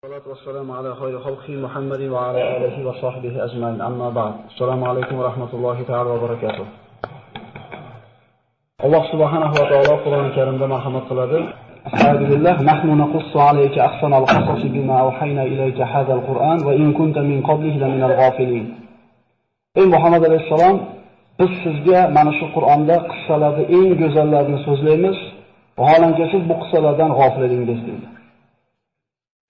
الصلاة والسلام على خير خلقه محمد وعلى آله وصحبه أجمعين أما بعد السلام عليكم ورحمة الله تعالى وبركاته. الله سبحانه وتعالى قرآن الكريم ده مرحمة قلده أعوذ بالله نحن نقص عليك أحسن القصص بما أوحينا إليك هذا القرآن وإن كنت من قبله لمن الغافلين. Ey Muhammed aleyhisselam, biz sizga mana shu Qur'onda qissalarni eng go'zallarini so'zlaymiz, vaholanki siz bu qissalardan g'ofil edingiz deydi.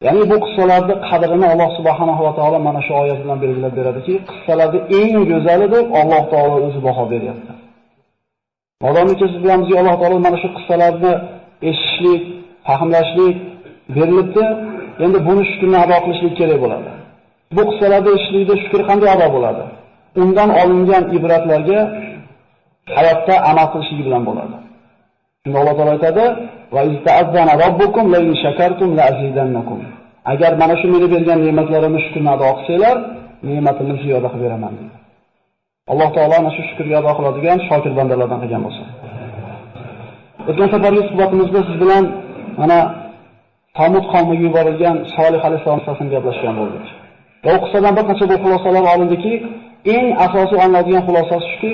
Ya'ni bu qissalarning qadrini Alloh subhanahu va taolo mana shu oyat bilan belgilab beradiki, qissalarning eng go'zali deb Alloh taolo o'zi baho beryapti. Modomiki siz bilan bizga Alloh taolo mana shu qissalarni eshitishlik, fahmlashlik berilibdi, endi buni shukrni ado qilishlik kerak bo'ladi. Bu qissalarda eshitishlikda shukr qanday ado bo'ladi? Undan olingan ibratlarga hayotda amal qilishlik bilan bo'ladi. Shunda Alloh taolo aytadi: "Va ista'azzana robbukum la in shakartum la azidannakum." Agar mana shu menga bergan ne'matlarimni shukrni ado qilsanglar, ne'matimni ziyoda qilib beraman dedi. Alloh taolo ana shu shukrga ado qiladigan shokir bandalardan qilgan bo'lsin. O'tgan safargi suhbatimizda siz bilan mana Samud qavmiga yuborilgan Solih alayhisalom haqida gaplashgan bo'ldik. Va u qissadan bir qancha bu xulosalar olindiki, eng asosiy olinadigan xulosasi shuki,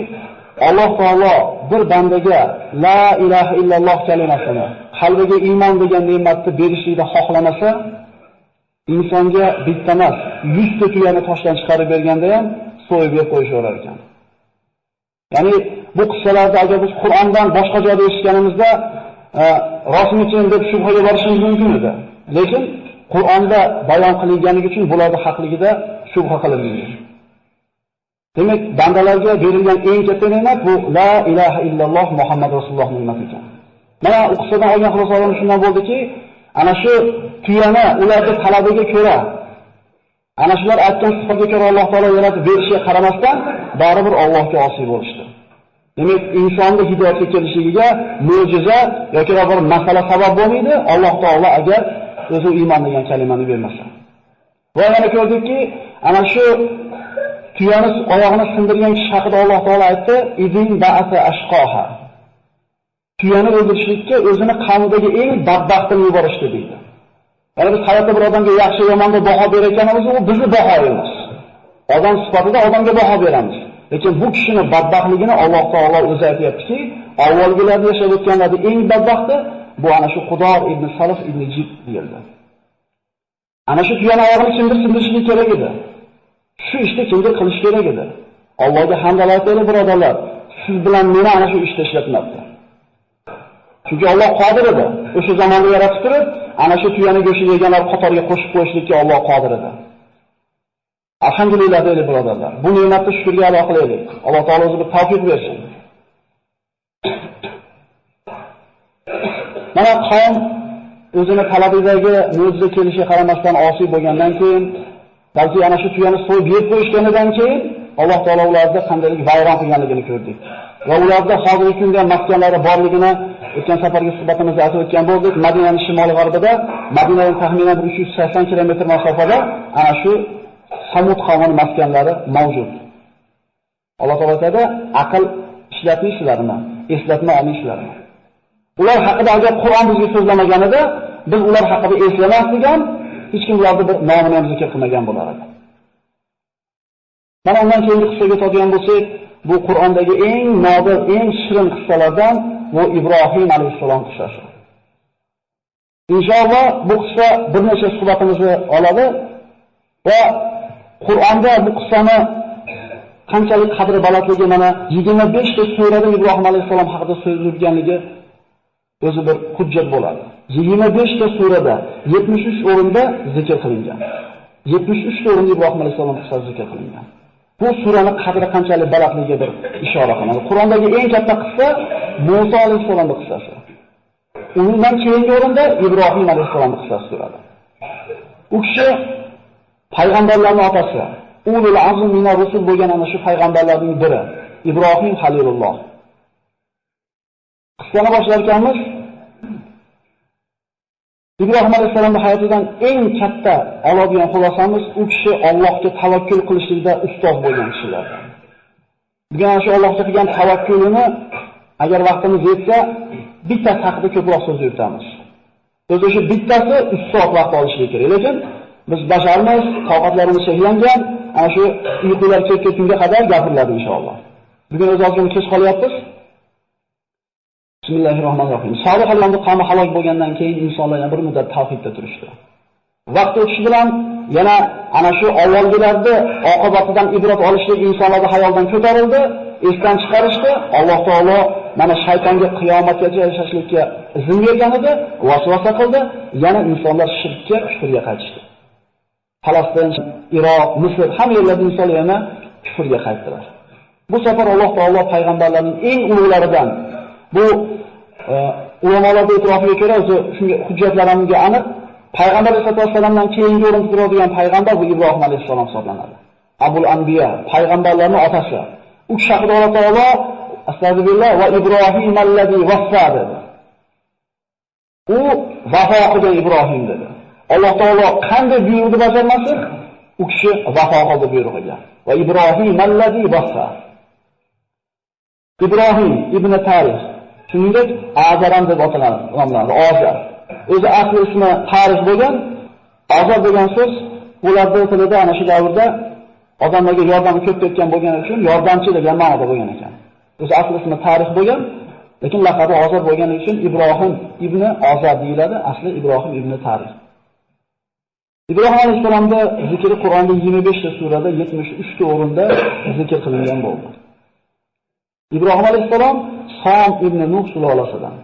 Alloh taolo bir bandaga la ilaha illalloh kalimasini, qalbiga iymon degan ne'matni berishlikni xohlamasa, insonga bitta emas, 100 ta tuyani toshdan chiqarib berganda ham so'yib yeb qo'yishaverar ekan. Ya'ni bu qissalarda agar biz Qur'ondan boshqa joyda eshitganimizda rostmikin deb shubhaga borishimiz mumkin edi. Lekin Qur'onda bayon qilinganligi uchun bularning haqligida shubha qilinmaydi. Demak, bandalarga berilgan eng katta ne'mat bu la ilaha illalloh Muhammad rasululloh ne'mati ekan. Mana u qissadan olgan xulosalarimiz shundan bo'ldiki, ana shu tuyani ularning talabiga ko'ra, ana shular aytgan sifatga ko'ra Alloh taolo yaratib berishiga qaramasdan, baribir Allohga osiy bo'lishdi. Demak, insonning hidoyatga kelishligiga mo'jiza yoki bir masala sabab bo'lmaydi, Alloh taolo agar o'zi iymon degan kalimani bermasa. Va yana ko'rdikki, ana shu tuyani oyog'ini sindirgan kishi haqida Alloh taolo aytdi: "Idin ba'ata ashqoha." Tuyani o'ldirishlikka o'zini qavmidagi eng badbaxtini yuborishdi deydi. Ya'ni biz hayotda bir odamga yaxshi yomonga baho berayotganimiz u bizni bahoyimiz. Odam sifatida odamga baho beramiz. Lekin bu kishining badbaxtligini Alloh taolo o'zi aytayaptiki, avvalgilarda yashab o'tganlarning eng badbaxti bu ana shu Qudor ibn Salih ibn Jib deyildi. Ana shu tuyani oyog'ini sindirishlik kerak edi. Shu ishni kimdir qilish kerak edi. Allohga hamdlar aytaylik birodarlar. Siz bilan meni ana shu ishda ishlatmabdi. Chunki Alloh qodir edi. O'sha zamonda yaratib turib, ana shu tuyani go'shini yeganlar qatoriga qo'shib qo'yishlikka Alloh qodir edi. Alhamdulillah deylik birodarlar. Bu ne'matni shukrga ado qilaylik. Alloh taolo o'zi bir tavfiq bersin. Mana qavm o'zini talabidagi mo'jiza kelishiga qaramasdan osiy bo'lgandan keyin, balki ana shu tuyani so'yib yeb qo'yishganidan keyin Alloh taolo ularni qanchalik vayron qilganligini ko'rdik. Va ularda hozirgi kunda maskanlari borligini o'tgan safargi suhbatimizda aytib o'tgan bo'ldik. Madinaning shimoliy g'arbida, Madinadan taxminan 380 kilometr masofada ana shu Samud qavmining maskanlari mavjud. Alloh taolo aytadi: "Aql ishlatmaysizlarmi? Eslatma olmaysizlarmi?" Ular haqida agar Qur'on bizga so'zlamaganida, biz ular haqida eslamasdik ham, hech kim ularni bir nomini ham zikr qilmagan bo'lar edi. Mana undan keyingi qissaga o'tadigan bo'lsak, bu Qur'ondagi eng nodir, eng shirin qissalardan bu Ibrohim alayhissalom qissasi. Inshaalloh bu qissa bir necha suhbatimizni oladi va Qur'onda bu qissani qanchalik qadri balandligi mana 25 ta surada Ibrohim alayhissalom haqida so'zlanganligi o'zi bir hujjat bo'ladi. 25 ta surada 73 o'rinda zikr qilingan. 73 ta o'rinda Ibrohim alayhissalom qissasi zikr qilingan. Bu suraning qadri qanchalik balandligiga bir ishora qiladi. Qur'ondagi eng katta qissa Musa alayhissalomning qissasi. Undan keyingi o'rinda Ibrohim alayhissalomning qissasi turadi. U kishi payg'ambarlarning otasi, ulul azm minar rusul bo'lgan ana shu payg'ambarlarning biri, Ibrohim Halilulloh. Qissani boshlar ekanmiz. Ibrohim alayhissalomning hayotidan eng katta oladigan xulosamiz u kishi Allohga tavakkul qilishlikda ustoz bo'lgan kishilar. Bugun ana shu Allohga qilgan tavakkulini agar vaqtimiz yetsa, bitta haqida ko'proq so'z yuritamiz. O'zi shu bittasi 3 soat vaqt olishi kerak. Lekin Biz basharmiz, toqatlarimiz cheklangan, ana shu uyqular kelib ketgunga qadar gapiriladi inshaalloh. Bugun o'zimizga kech qolyapmiz. Bismillahirrohmanirrohim. Solih alayhi qavmi halok bo'lgandan keyin insonlar yana bir muddat tavhidda turishdi. Vaqt o'tishi bilan yana ana shu avvalgilarni oqibatidan ibrat olishlik insonlarning hayoldan ko'tarildi, esdan chiqarishdi. Alloh taolo mana shaytonga qiyomatgacha yashashlikka izn bergan edi, vasvasa qildi, yana insonlar shirkka, kufrga qaytishdi. Falastin, Iroq, Misr hamma yerlarda insonlar yana kufrga qaytdilar. Bu safar Alloh taolo payg'ambarlarning eng ulug'laridan bu ulamolarning e'tirofiga ko'ra o'zi shunga hujjatlarimga aniq Payg'ambar vasallamdan keyingi o'rinda turadigan payg'ambar bu Ibrohim alayhissalom hisoblanadi. Abul Anbiya, payg'ambarlarning otasi. U kishi haqida Alloh taolo astagfirullah va Ibrohim allazi vaffa dedi. U vafo qilgan Ibrohim dedi. Alloh taolo qanday buyruqni bajarmasin, u kishi vafo qildi buyrug'iga. Va Ibrohim allazi vaffa. Ibrohim ibn Tarix, shuningdek Azaram deb nomlanadi. Ozar. O'zi asli ismi Tarix bo'lgan. Ozar degan so'z ularning tilida ana shu davrda odamlarga yordam ko'p ketgan bo'lgani uchun yordamchi degan ma'noda bo'lgan ekan. O'zi asli ismi Tarix bo'lgan, lekin laqabi Ozar bo'lgani uchun Ibrohim ibn Ozar deyiladi. Asli Ibrohim ibn Tarix. Ibrohim alayhissalomda zikri Qur'onda 25 ta surada 73 ta o'rinda zikr qilingan bo'ldi. Ibrohim alayhissalom Som ibn Nuh sulolasidan.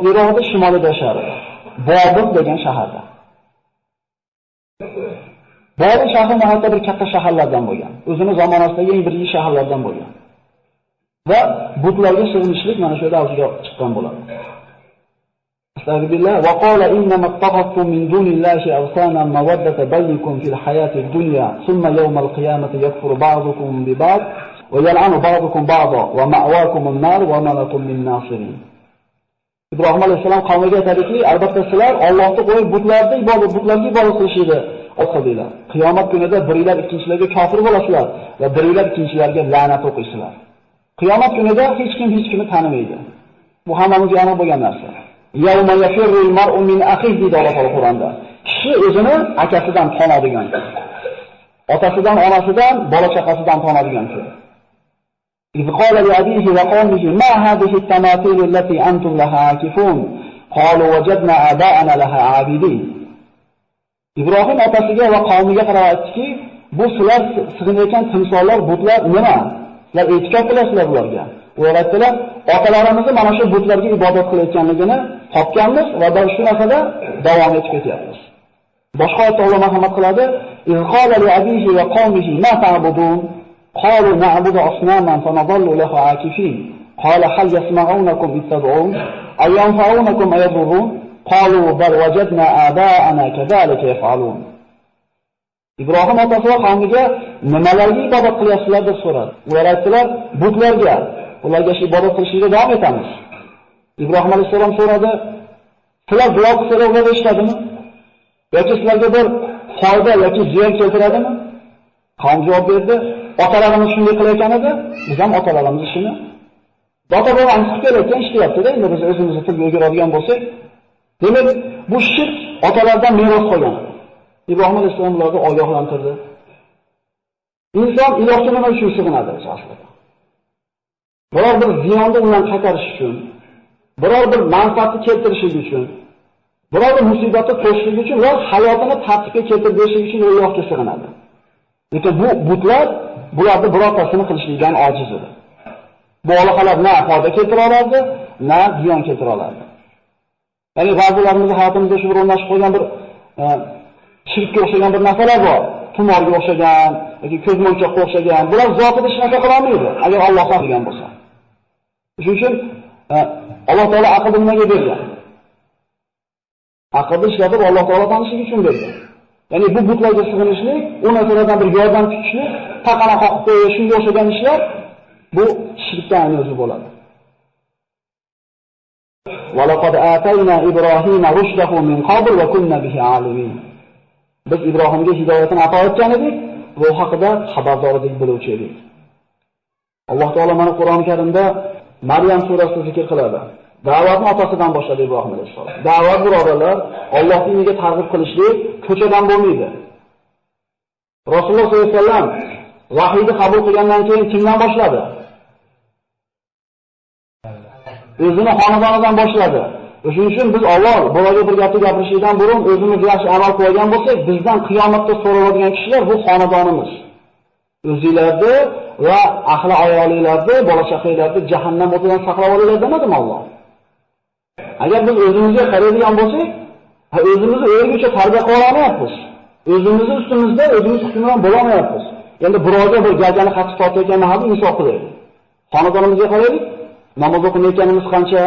Iroqda shimolida yashardi. Bobil degan shaharda. Bobil shahri nihoyatda bir katta shaharlardan bo'lgan. O'zini zamonasidagi eng birinchi shaharlardan bo'lgan. Va butlarga sig'inishlik mana shu yerda avjiga chiqqan bo'ladi. Astagfirullah va qala innama taqattum min dunillahi awsana mawaddata baynikum fil hayati dunya thumma yawmal qiyamati yakfuru ba'dukum bi ba'd va yal'anu ba'dukum ba'da va ma'wakum an-nar va ma lakum min nasirin. Ibrohim alayhissalom qavmiga aytadiki, albatta sizlar Allohni qo'yib butlarga ibodat qilishingni o'qidinglar. Qiyomat kunida biringlar ikkinchilarga kofir bo'lasizlar va biringlar ikkinchilarga la'nat o'qiysizlar. Qiyomat kunida hech kimni tanimaydi. Bu hammamizga aniq bo'lgan narsa. Yawma yafirrul mar'u min akhihi deydi Alloh taolo Qur'onda. Kishi o'zini akasidan tonadigan kun. Otasidan, onasidan, bola chaqasidan tonadigan kun. إذ قال لأبيه وقومه ما هذه التماثيل التي أنتم لها عاكفون قالوا وجدنا آباءنا لها عابدين. Ibrohim otasiga va qavmiga qarab aytdiki, bu sizlar sig'inayotgan timsollar, butlar nima? Sizlar e'tikof qilasizlar bularga. Ular aytdilar, otalarimizni mana shu butlarga ibodat qilayotganligini topganmiz va shu narsada davom etib ketyapmiz. Boshqa oyatda Alloh marhamat qiladi, إذ قال لأبيه وقومه ما تعبدون قالوا نعبد أصناما فنظل لها عاكفين قال هل يسمعونكم إذ تدعون أو ينفعونكم أو يضرون قالوا بل وجدنا آباءنا كذلك يفعلون. Ibrohim otasi va qavmiga nimalarga ibodat qilyapsizlar deb so'radi. Ular aytdilar, butlarga. Ularga ibodat qilishga davom etamiz. Ibrohim alayhissalom so'radi, sizlar duo qilsalar ular eshitadimi? Yoki sizlarga bir foyda yoki ziyon keltiradimi? Qavm javob berdi, otalarimiz shunday qilayotgan edi, biz ham otalarimiz ishini ota-bobomiz qilayotgan ishlayapti-da, endi biz o'zimizni tilga o'giradigan bo'lsak, demak, bu shirk otalardan meros qolgan. Ibrohim alayhissalom ularni ogohlantirdi. Inson ilohga nima uchun sig'inadi aslida? Biror bir ziyonni undan qaytarish uchun, biror bir manfaatni keltirish uchun, biror bir musibatni qo'shishlik uchun va hayotini tartibga keltirib berish uchun ilohga sig'inadi. Lekin bu butlar bularni birortasini qilishlikdan ojiz edi. Bu aloqalar na foyda keltira oladi, na ziyon keltira oladi. Ya'ni ba'zilarimiz hayotimizda shu bir o'rnashib qolgan bir shirkka o'xshagan bir narsalar bor. Tumorga o'xshagan yoki ko'zmonchoqqa o'xshagan. Bular zotida hech narsa qila olmaydi, agar Alloh xohlagan bo'lsa. Shuning uchun Alloh taolo aqlni nimaga bergan? Aqlni ishlatib Alloh taolo tanishlik uchun bergan. Ya'ni bu butlarga sig'inishlik, u narsalardan bir yordam kutishlik, taqana qoqib qo'yish, shunga o'xshagan ishlar bu shirkdan o'zi bo'ladi. Va laqad atayna Ibrohima rushdahu min qabl va kunna bihi alimin. Biz Ibrohimga hidoyatini ato etgan edik, bu haqida xabardor edik, biluvchi edik. Alloh taolo mana Qur'on Karimda Maryam surasida zikr qiladi. Da'vatni otasidan boshladi Ibrohim alayhissalom. Da'vat birodarlar, Allohning diniga targ'ib qilishlik ko'chadan bo'lmaydi. Rasululloh sollallohu alayhi vasallam vahiyni qabul qilgandan keyin kimdan boshladi? O'zini xonadonidan boshladi. Shuning uchun biz avval bolaga bir gapni gapirishdan burun o'zimiz yaxshi amal qilgan bo'lsak, bizdan qiyomatda so'raladigan kishilar bu xonadonimiz. O'zingizlarni va ahli ayolinglarni, bola chaqanglarni jahannam o'tidan saqlab olinglar demadimi Alloh? Agar biz o'zimizga qaraydigan bo'lsak, o'zimizni o'rgicha tarbiya qila olmayapmiz. O'zimizni ustimizda o'zimiz hukmron bo'la olmayapmiz. Endi birovga bir gajani qattiq tortayotgan mahal insof qilaylik. Xonadonimizga qaraylik. Namoz o'qimayotganimiz qancha,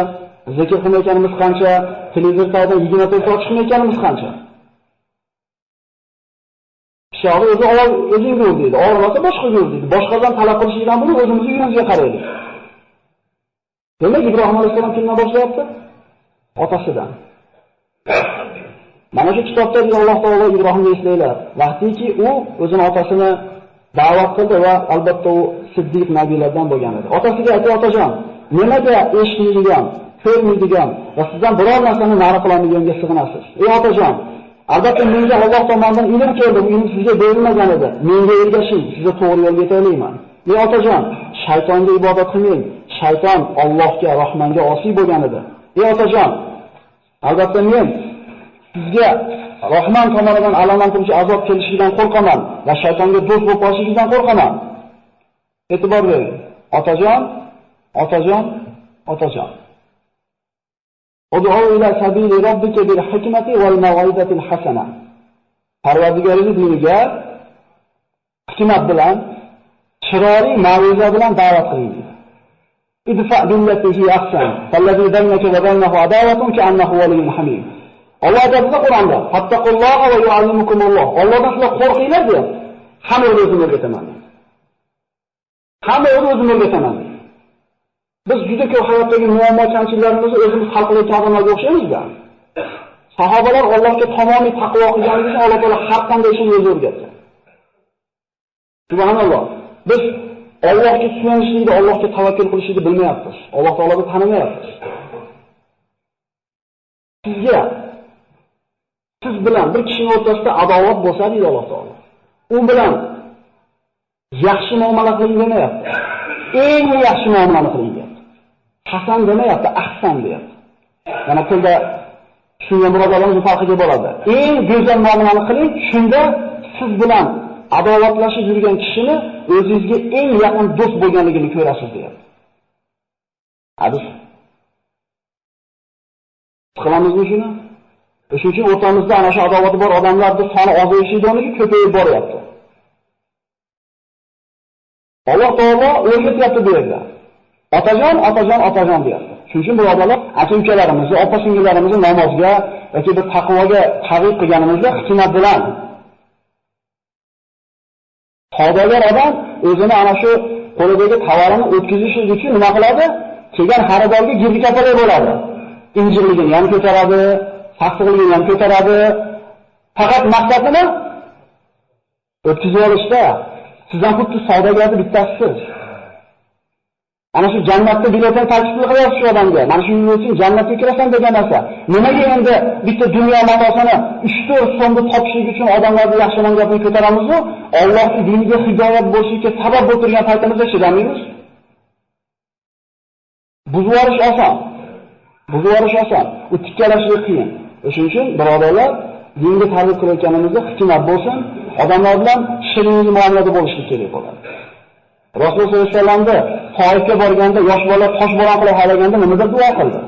zikr qilmayotganimiz qancha, televizordan 24 soat chiqmayotganimiz qancha. Sho'g'ri o'zi o'zing ko'r deydi, og'rimasa boshqa ko'r deydi. Boshqadan talab qilishdan buni o'zimizni uyimizga qaraylik. Demak, Ibrohim alayhissalom kimdan boshlayapti? Otasidan. Mana shu kitobda Alloh taolo Ibrohimni eslanglar. Vaqtiki u o'zining otasini da'vat qildi va albatta u siddiq nabiylardan bo'lgan edi. Otasiga aytdi: "Otajon, nimaga eshitmaydigan, ko'rmaydigan va sizdan biror narsani nari qilolmaganiga sig'inasiz? Ey otajon, albatta menga Alloh tomonidan ilm keldi, bu ilm sizga berilmagan edi. Menga ergashing, sizga to'g'ri yo'lga yetalayman. Ey otajon, shaytonga ibodat qilmang. Shayton Allohga, Rahmonga osiy bo'lgan edi. Ey otajon, albatta men sizga Rahmon tomonidan alamlantiruvchi azob kelishidan qo'rqaman va shaytonga do'st bo'lib qolishingizdan qo'rqaman." E'tibor bering. Otajon. Ud'u ila sabili robbika bil hikmati wal maw'izatil hasana. Parvardigorining diniga hikmat bilan, chiroyli ma'ruza bilan da'vat qiling. Idfa billati hi ahsan, fallazi baynaka va baynahu adawatun ka'annahu waliyyun hamim. Alloh aytadi Qur'onda: "Fattaqulloha va yu'allimukumulloh." Allohdan sizlar qo'rqinglar deb, hamma o'zini o'rgataman. Hamma o'zini o'rgataman. Biz juda ko'p hayotdagi muammo kamchiliklarimizni o'zimiz hal qilayotgan odamlarga o'xshaymiz-da. Sahobalar Allohga tamomiy taqvo qilganligi uchun Alloh taolo har qanday ishni o'zi o'rgatdi. Subhanalloh. Biz Allohga suyanishlikni, Allohga tavakkul qilishlikni bilmayapmiz. Alloh taologa tanimayapmiz. Siz bilan bir kishining o'rtasida adovat bo'lsa, deydi Alloh taolo, u bilan yaxshi muomala qiling demayapti. Eng yaxshi muomala qiling deyapti. Hasan demayapti, ahsan deyapti. Yana tilda shunga birodarlarimiz farqiga bo'ladi. Eng go'zal muomalani qiling, shunda siz bilan adovatlashib yurgan kishini o'zingizga eng yaqin do'st bo'lganligini ko'rasiz deyapti. Hadis. Qilamizmi shuni? Shuning uchun o'rtamizda ana shu adovati bor odamlarning soni ozayishidagi ko'payib boryapti. Alloh taolo o'rgatyapti bu yerda. Otajon deyapti. Shuning uchun birodarlar, aka-ukalarimizni, opa-singillarimizni namozga yoki bir taqvoga targ'ib qilganimizda hikmat bilan savdogar odam o'zini ana shu qo'lidagi tovarini o'tkazish uchun nima qiladi? Kelgan xaridorga girdi-kapalak bo'ladi. Injirligini ham ko'taradi, sassiqligini ham ko'taradi. Faqat maqsad nima? O'tkazib olishda. Sizdan xuddi savdogarning bittasisiz. Ana shu jannatda biletini taklif qilyapsiz shu odamga. Mana shu yo'l uchun jannatga kirasan degan narsa. Nimaga endi bitta dunyo matosini 3-4 so'mda topishlik uchun odamlarga yaxshiman gapni ko'taramiz-ku? Allohning diniga hidoyat bo'lishiga sabab bo'lib turgan paytimizda chidamaymiz. Buzib yuborish oson. U tikkalashlik qiyin. Shuning uchun birodarlar, dinga targ'ib qilayotganimizda hikmat bo'lsin, odamlar bilan shirin muomalada bo'lishlik kerak bo'ladi. Rasululloh sollallohu alayhi vasallamda Toifga borganda yosh bola toshbo'ron qilib haylaganda nimadir duo qildi.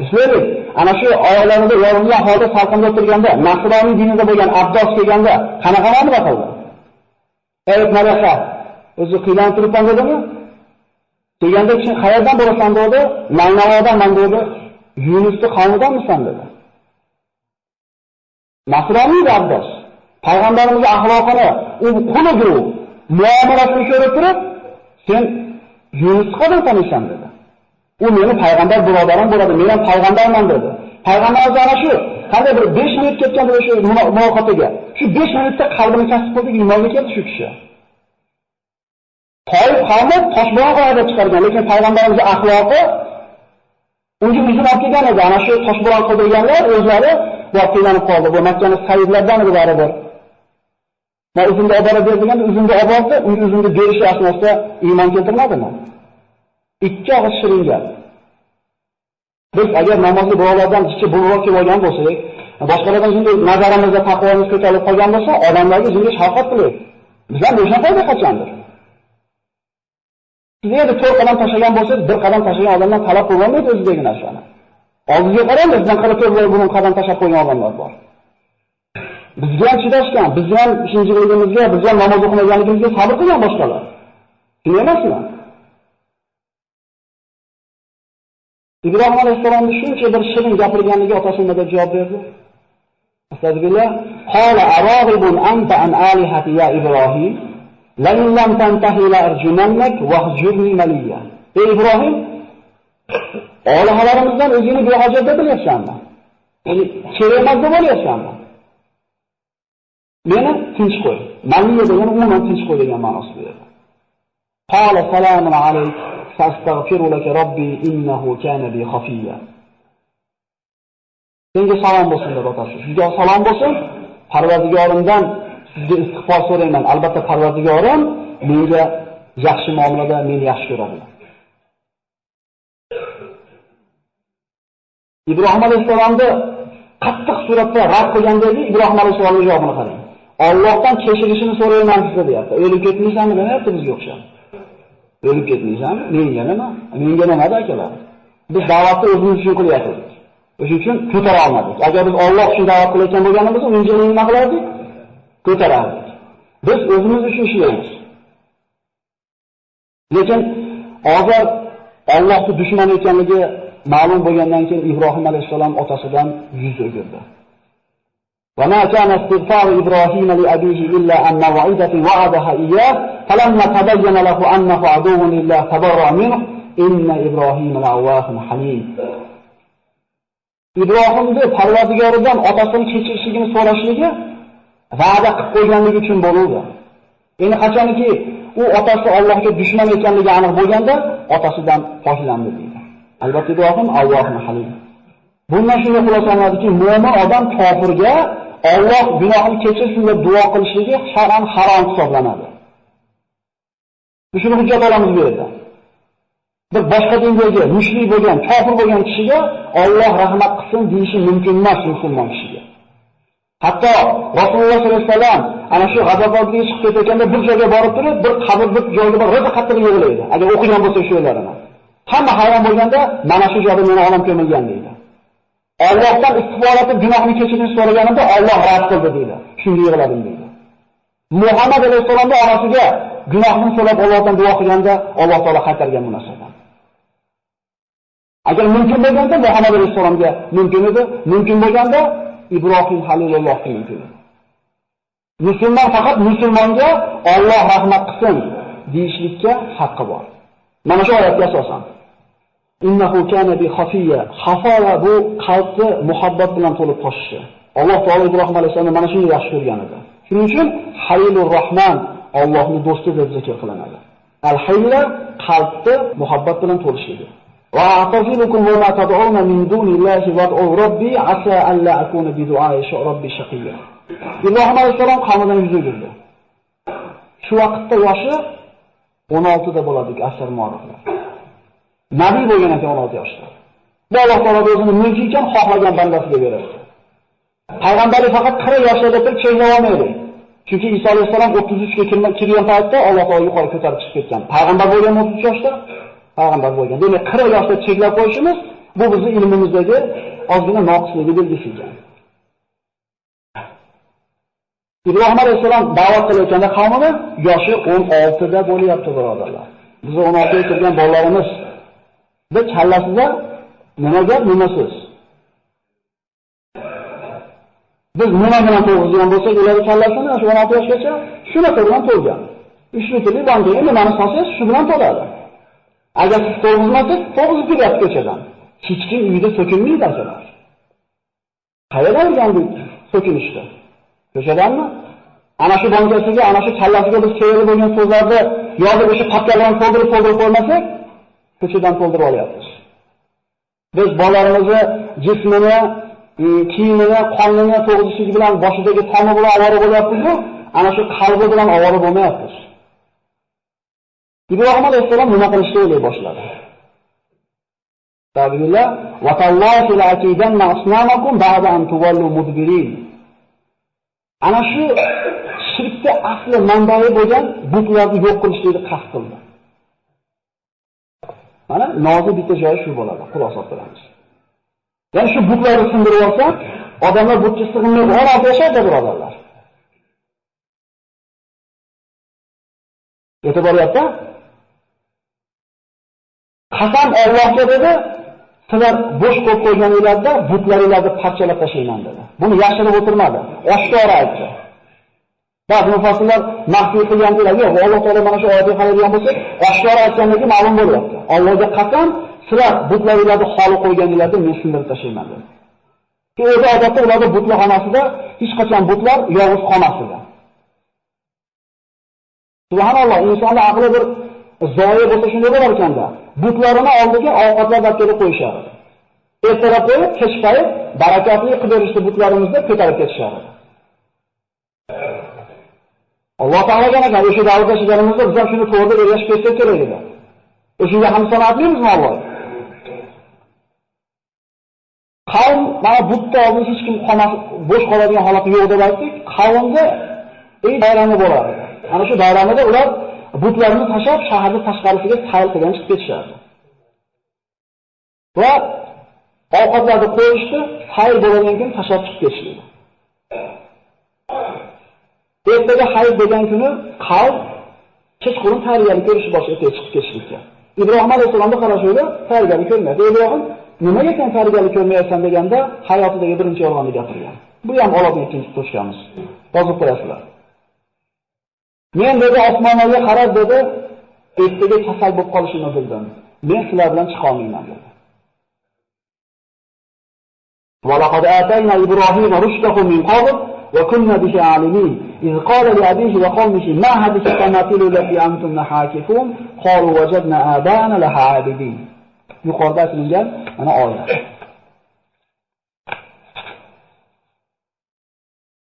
Eslaylik, ana shu oyoqlarida yorilgan holda salqinda o'tirganda, Nasroniy dinida bo'lgan Abdos kelganda qanaqa muomala qildi? Ey malaka, o'zi qiylanib turibman dedimi? Kelganda kishi qayerdan bo'lasan dedi? Naynovadan dedi. Yunusning qavmidanmisan dedi. Nasroniy Abdos. Payg'ambarimiz axloqini, u qulidir u. Muomalasini ko'rib turib, sen Yunus qadar taniysan dedi. U meni payg'ambar birodarim bo'ladi, men ham payg'ambarman dedi. Payg'ambarimiz ana shu, qanday bir 5 minut ketgan o'sha muloqotiga. Shu 5 minutda qalbini kasb qildi, iymonga keldi shu kishi. Toif qavmi toshbo'ron qo'yib chiqargan, lekin payg'ambarimizning axloqi Unga uzun olib kelgan edi. Ana shu toshbo'ron qildirganlar o'zlari voqelanib qoldi. Bu Makkaning sayyidlaridan edi baribir. Men uzunga olib borib bergan, uzunga olib bordi, unga uzunga berish asnosida iymon keltirmadimi? Ikki og'iz shirin gap. Biz agar namozli birovlardan kichik bulg'or kelib olgan bo'lsak, boshqalardan shunday nazarimizda taqvomiz ko'tarilib qolgan bo'lsa, odamlarga shunga shafqat qilaylik. Bizlar bo'shanqayda qachondir. Sizga 4 qadam tashlagan bo'lsangiz, 1 qadam tashlagan odamdan talab qilolmaydi o'zidagi narsani. Oldingizga qarang, bizdan qara 4 burun qadam tashlab qo'ygan odamlar bor. Bizga ham chidashgan, bizga ham shinjiligimizga, bizga ham namoz o'qimaganligimizga sabr qilgan boshqalar. Shunday emasmi? Ibrohim alayhissalomni shuncha bir shirin gapirganligi otasi nima deb javob berdi? Astagfirullah. Qala aragibun anta an alihati ya Ibrohim, la in lam tantahi la arjumannak wahjurni maliya. Ey Ibrohim, olihalarimizdan o'zingni behojat deb bilyapsanmi? Ya'ni kerak emas deb o'ylayapsanmi? Meni tinch qo'y. Maliya degan umuman tinch qo'y degan ma'nosida berdi. Qala salamun alayk. Fastaghfiru laka robbi innahu kana bi khafiya. Senga salom bo'lsin deb otasi. Sizga salom bo'lsin. Parvardigorimdan sizga istig'for so'rayman. Albatta Parvardigorim menga yaxshi muomalada meni yaxshi ko'radi. Ibrohim alayhissalomni qattiq suratda rad qilgandagi Ibrohim alayhissalomning javobini qarang. Allohdan kechirishini so'rayman sizga deyapti. O'lib ketmaysanmi demayapti bizga o'xshab. O'lib ketmaysanmi? Menga nima? Menga nima akalar? Biz da'vatni o'zimiz uchun qilyapmiz. O'shuning uchun ko'tara olmadik. Agar biz Alloh uchun da'vat qilayotgan bo'lganimizda, unga nima qilardik? Ko'tarardik. Biz o'zimiz uchun ishlaymiz. Lekin hozir Allohning dushmani ekanligi ma'lum bo'lgandan keyin Ibrohim alayhissalom otasidan yuz o'girdi. وما كان استغفار إبراهيم لأبيه إلا أن موعدة وعدها إياه فلما تبين له أنه عدو لله تبرأ منه إن إبراهيم لأواه حليم. İbrahim'de Parvardigoridan otasini kechirishligini so'rashligi va'da qilib qo'yganligi uchun bo'ldi. Endi qachonki u otasi Allohga dushman ekanligi aniq bo'lganda otasidan foydalandi deydi. Albatta Ibrohim Allohni halim. Bundan shunday xulosalanadiki, mo'min odam kofirga Alloh gunohini kechirsin deb duo qilishligi shar'an harom hisoblanadi. Shuni hujjat olamiz bu yerda. Bir boshqa dindagi mushrik bo'lgan, kofir bo'lgan kishiga Alloh rahmat qilsin deyishi mumkin emas musulmon kishiga. Hatto Rasululloh sollallohu alayhi vasallam ana shu g'azabga chiqib ketayotganda bir joyga borib turib, bir qabr bir joyga borib ro'za qattiq yig'laydi. Agar o'qigan bo'lsa shu yerlarini. Hamma hayron bo'lganda mana shu joyda meni onam ko'milgan deydi. Allohdan istig'for etib gunohni kechirishni so'raganimda Alloh rad qildi deydi. Shunga yig'ladim deydi. Muhammad alayhisolamning onasiga gunohni so'rab Allohdan duo qilganda Alloh taolo qaytargan bu narsadan. Agar mumkin bo'lganda Muhammad alayhisolamga mumkin edi, mumkin bo'lganda Ibrohim halilullohga mumkin edi. Musulmon faqat musulmonga Alloh rahmat qilsin deyishlikka haqqi bor. Mana shu oyatga asosan. Innahu kana bi khafiya. Xafola bu qalbni muhabbat bilan to'lib toshishi. Alloh taolo Ibrohim alayhisolamni mana shunday yaxshi ko'rgan edi. Shuning uchun Halilur Rahman Allohning do'sti deb zikr qilinadi. Al-Hayla qalbni muhabbat bilan to'lishligi. Va atazilukum wa ma tad'una min dunillahi wad'u robbi asa an la akuna bi du'ai robbi shaqiyya. Ibrohim alayhisolam qavmidan yuz o'girdi. Shu vaqtda yoshi 16 da bo'ladi asar muarriflar. Nabiy bo'lgan ekan 16 yoshda. Bu Alloh taolo o'zini mulki ekan xohlagan bandasiga beradi. Payg'ambarlik faqat 40 yoshda turib cheklab olmaydi. Chunki Iso alayhisalom 33 ga kirgan paytda Alloh taolo yuqori ko'tarib chiqib ketgan. Payg'ambar bo'lgan 33 yoshda payg'ambar bo'lgan. Demak 40 yoshda cheklab qo'yishimiz bu bizning ilmimizdagi ozgina noqisligi belgisi ekan. Ibrohim alayhisalom da'vat qilayotganda qavmini yoshi 16 da bo'lyapti birodarlar. Biz 16 ga kirgan bolalarimiz biz kallasida nima gap, nima so'z. Biz nima bilan to'g'izgan bo'lsak, ular kallasini shu 16 yoshgacha shunaqa bilan to'lgan. 3 litrli bankaga nimani solsangiz shu bilan to'ladi. Agar siz to'g'izmasangiz, to'g'izib ketyapti ko'chadan. Hech kim uyda so'kinmaydi akalar. Qayerdan o'rgandik so'kinishni? Ko'chadanmi? Ana shu bankasiga, ana shu kallasiga biz kerak bo'lgan so'zlarni yozib o'sha papkalarni to'ldirib qo'ymasak, ko'chadan to'ldirib olyapmiz. Biz bolalarimizni jismini, kiyimini, qonini to'g'rishligi bilan boshidagi toni bilan ovora bo'lyapmiz-ku, ana shu qalbi bilan ovora bo'lmayapmiz. Ibrohim alayhissalom nima qilishni o'ylay boshladi. Tabiillah va tallahi la'atidanna asnamakum ba'da an tuwallu mudbirin. Ana shu shirkka asli manbai bo'lgan butlarni yo'q qilishni qasd qildi. Mana nozik bitta joyi shu bo'ladi, xulosa qilamiz. Ya'ni shu butlarni sindirib olsa, odamlar butga sig'inmay orada yashaydi, birodarlar. Yetib boryapti. Qasam Allohga dedi, sizlar bo'sh qo'yib qo'yganinglarda butlaringlarni parchalab tashlayman dedi. Buni yashirib o'tirmadi, oshkora aytdi. Ba'zi mufassirlar maxfiy qilgan dedilar, yo'q, Alloh taolo mana shu oyatga qaraydigan bo'lsak, oshkora aytganligi ma'lum bo'lyapti. Allohga qasam, sizlar butlaringlarni xoli qo'yganinglarda men sindirib tashlayman dedi. O'zi odatda ularning butlarxonasida hech qachon butlar yolg'iz qolmasdi. Subhanalloh, insonning aqli bir zoyi bo'lsa shunday bo'lar ekanda. Butlarini oldiga ovqatlar kelib qo'yishar. Ertalab qo'yib, kech payt barakatli qilib berishdi butlarimizni ko'tarib ketishadi. Alloh taolaga ekan o'sha davrda yashaganimizda biz ham shuni to'g'ri o'ylashib ketsak kerak edi. O'shunga ham sanatlimizmi Alloh? Qavm mana butda oldi hech kim qolmas, bo'sh qoladigan holati yo'q deb aytdik. Qavmga bayrami bo'ladi. Ana shu bayramida ular butlarni tashlab shaharning tashqarisiga sayr qilgan chiqib ketishadi. Va ovqatlarni qo'yishdi, sayr bo'ladigan kun tashlab chiqib ketishdi. Ertaga hayit degan kuni qavm kechqurun tayyorgarlik ko'rish boshiga chiqib ketishdi. Ibrohim alayhissalomga qarashuvda tayyorgarlik ko'rmaydi. Ibrohim nimaga sen tayyorgarlik ko'rmayapsan deganda hayotidagi birinchi yolg'onni gapirgan. Bu ham Allohning ikkinchi to'shkamiz. Yozib qo'yasizlar. Men dedi osmonlarga qarab dedi, ertaga kasal bo'lib qolishimni bildim. Men sizlar bilan chiqa olmayman dedi. Va laqad atayna Ibrohima rushdahu min qabl va kunna bihi alimin. إذ قال لأبيه وقومه ما هذه التماثيل التي أنتم حاكفون قالوا وجدنا آباءنا لها عابدين. yuqorida aytilgan mana oyat.